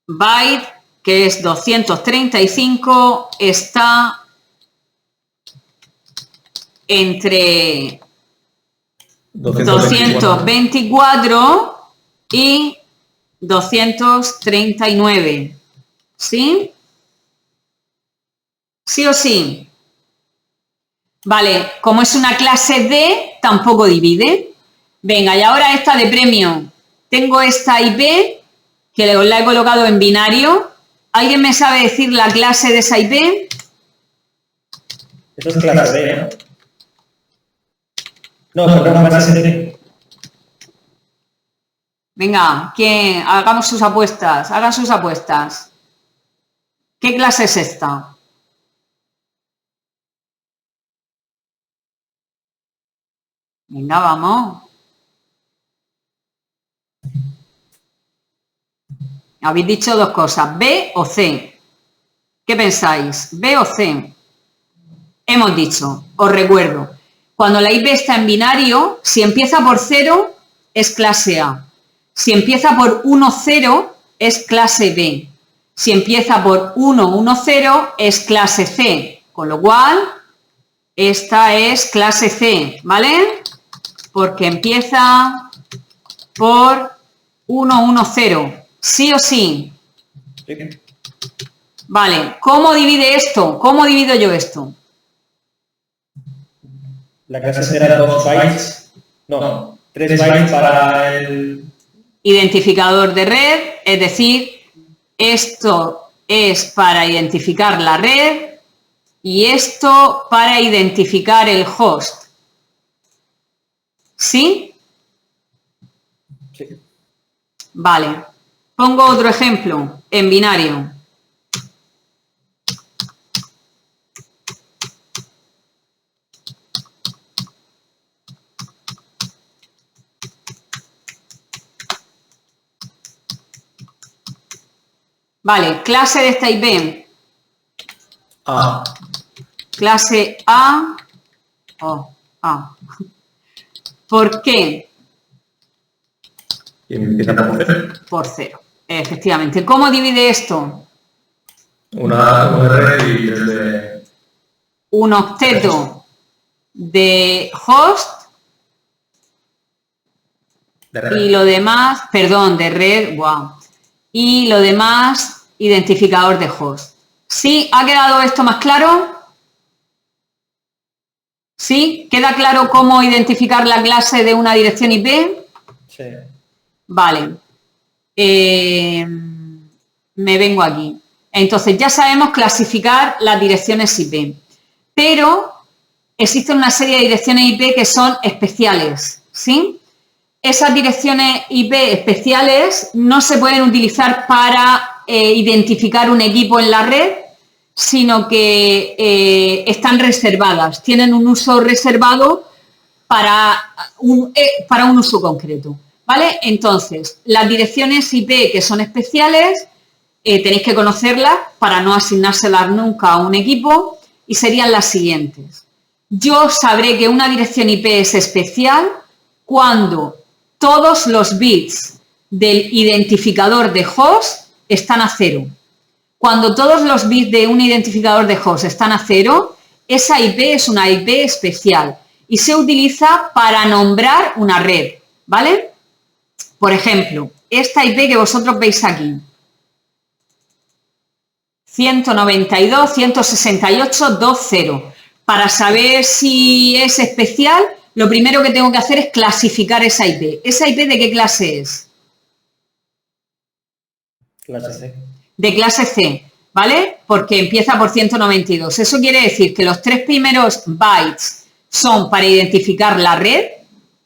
byte, que es 235, está entre 224 y 239. ¿Sí? ¿Sí o sí? Vale, como es una clase D, tampoco divide. Venga, y ahora esta de premio. Tengo esta IP, que la he colocado en binario. ¿Alguien me sabe decir la clase de esa IP? Eso es clase D, ¿no? No, perdón, clase D. Venga, que hagamos sus apuestas, hagan sus apuestas. ¿Qué clase es esta? Venga, vamos. Habéis dicho dos cosas, B o C. ¿Qué pensáis? ¿B o C? Hemos dicho, os recuerdo, cuando la IP está en binario, si empieza por 0, es clase A. Si empieza por 1, 0, es clase B. Si empieza por 1, 1, 0, es clase C. Con lo cual, esta es clase C, ¿vale? Porque empieza por 1, 1, 0. ¿Sí o sí? Sí. Vale, ¿cómo divide esto? ¿Cómo divido yo esto? La clase será 2 bytes. No, 3 bytes para el... Identificador de red, es decir, esto es para identificar la red y esto para identificar el host. ¿Sí? Sí. Vale. Pongo otro ejemplo en binario. Vale, clase de esta IP. A. Clase A. Oh, A. ¿Por qué? Y empieza por C. Por 0. Efectivamente. ¿Cómo divide esto? Una red y 3 de... Un octeto de host red. y lo demás, perdón, de red, wow. Y lo demás, identificador de host. ¿Sí? ¿Ha quedado esto más claro? ¿Sí? ¿Queda claro cómo identificar la clase de una dirección IP? Sí. Vale. Me vengo aquí. Entonces, ya sabemos clasificar las direcciones IP, pero existen una serie de direcciones IP que son especiales, ¿sí? Esas direcciones IP especiales no se pueden utilizar para identificar un equipo en la red, sino que están reservadas, tienen un uso reservado para un uso concreto, ¿vale? Entonces, las direcciones IP que son especiales, tenéis que conocerlas para no asignárselas nunca a un equipo y serían las siguientes. Yo sabré que una dirección IP es especial cuando todos los bits del identificador de host están a 0. Cuando todos los bits de un identificador de host están a 0, esa IP es una IP especial y se utiliza para nombrar una red, ¿vale? Por ejemplo, esta IP que vosotros veis aquí, 192.168.2.0. Para saber si es especial, lo primero que tengo que hacer es clasificar esa IP. ¿Esa IP de qué clase es? Clase C. De clase C, ¿vale? Porque empieza por 192. Eso quiere decir que los 3 primeros bytes son para identificar la red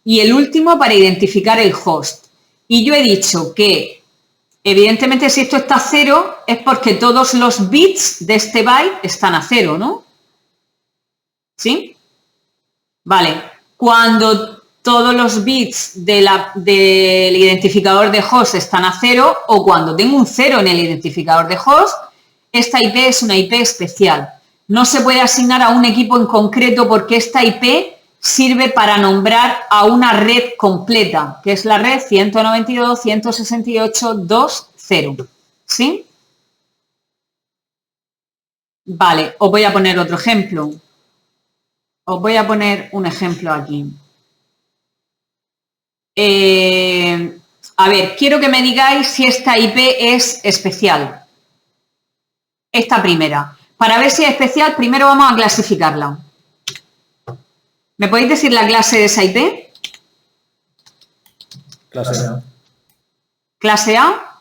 y el último para identificar el host. Y yo he dicho que, evidentemente, si esto está a 0, es porque todos los bits de este byte están a 0, ¿no? ¿Sí? Vale. Cuando todos los bits del identificador de host están a 0 o cuando tengo un 0 en el identificador de host, esta IP es una IP especial. No se puede asignar a un equipo en concreto porque esta IP sirve para nombrar a una red completa, que es la red 192.168.2.0. ¿Sí? Vale, os voy a poner otro ejemplo. Os voy a poner un ejemplo aquí. A ver, quiero que me digáis si esta IP es especial. Esta primera. Para ver si es especial, primero vamos a clasificarla. ¿Me podéis decir la clase de esa IP? Clase A. ¿Clase A?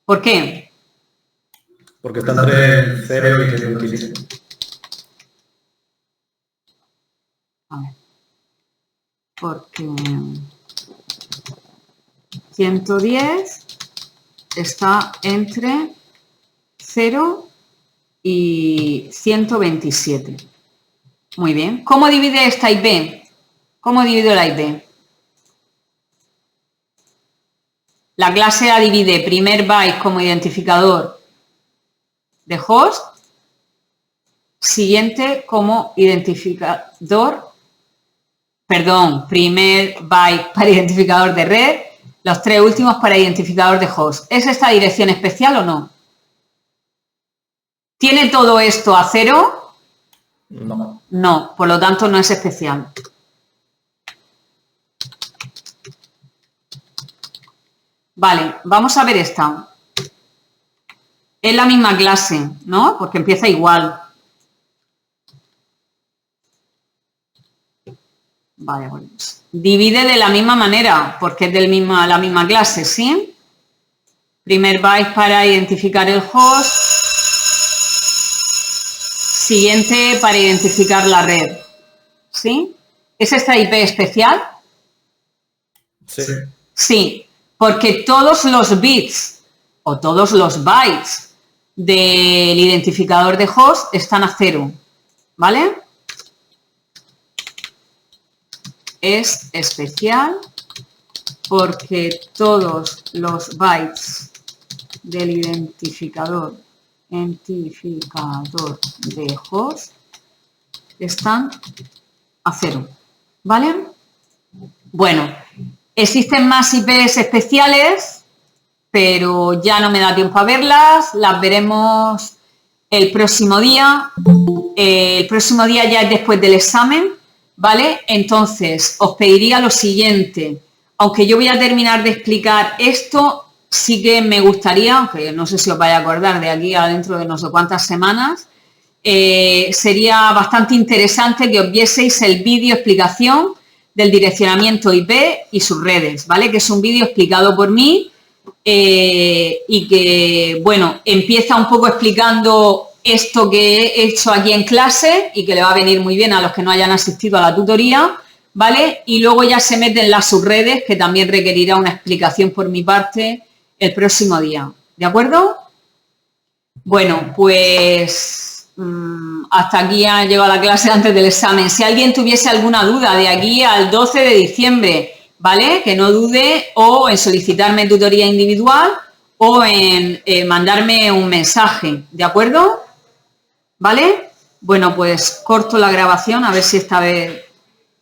¿Por qué? Porque está entre 0 y 125. A ver. Porque 110 está entre 0 y 127. Muy bien. ¿Cómo divide esta IP? ¿Cómo divido la IP? La clase A divide primer byte como identificador de host, siguiente como identificador, primer byte para identificador de red, los 3 últimos para identificador de host. ¿Es esta dirección especial o no? ¿Tiene todo esto a 0? No. No, por lo tanto no es especial. Vale, vamos a ver esta. Es la misma clase, ¿no? Porque empieza igual. Vale, pues divide de la misma manera, porque es la misma clase, ¿sí? Primer byte para identificar el host, siguiente para identificar la red, ¿sí? ¿Es esta IP especial? Sí. Sí, porque todos los bits o todos los bytes del identificador de host están a 0, ¿vale? Es especial porque todos los bytes del identificador de host están a 0, ¿vale? Bueno, existen más IPs especiales, pero ya no me da tiempo a verlas, las veremos el próximo día. El próximo día ya es después del examen, ¿vale? Entonces, os pediría lo siguiente, aunque yo voy a terminar de explicar esto, sí que me gustaría, aunque no sé si os vais a acordar de aquí a dentro de no sé cuántas semanas, sería bastante interesante que os vieseis el vídeo explicación del direccionamiento IP y sus redes, ¿vale? Que es un vídeo explicado por mí y que, bueno, empieza un poco explicando esto que he hecho aquí en clase y que le va a venir muy bien a los que no hayan asistido a la tutoría, ¿vale? Y luego ya se mete en las subredes, que también requerirá una explicación por mi parte el próximo día, ¿de acuerdo? Bueno, pues hasta aquí ha llegado la clase antes del examen. Si alguien tuviese alguna duda de aquí al 12 de diciembre, ¿vale? Que no dude o en solicitarme tutoría individual o en mandarme un mensaje, ¿de acuerdo? ¿Vale? Bueno, pues corto la grabación, a ver si esta vez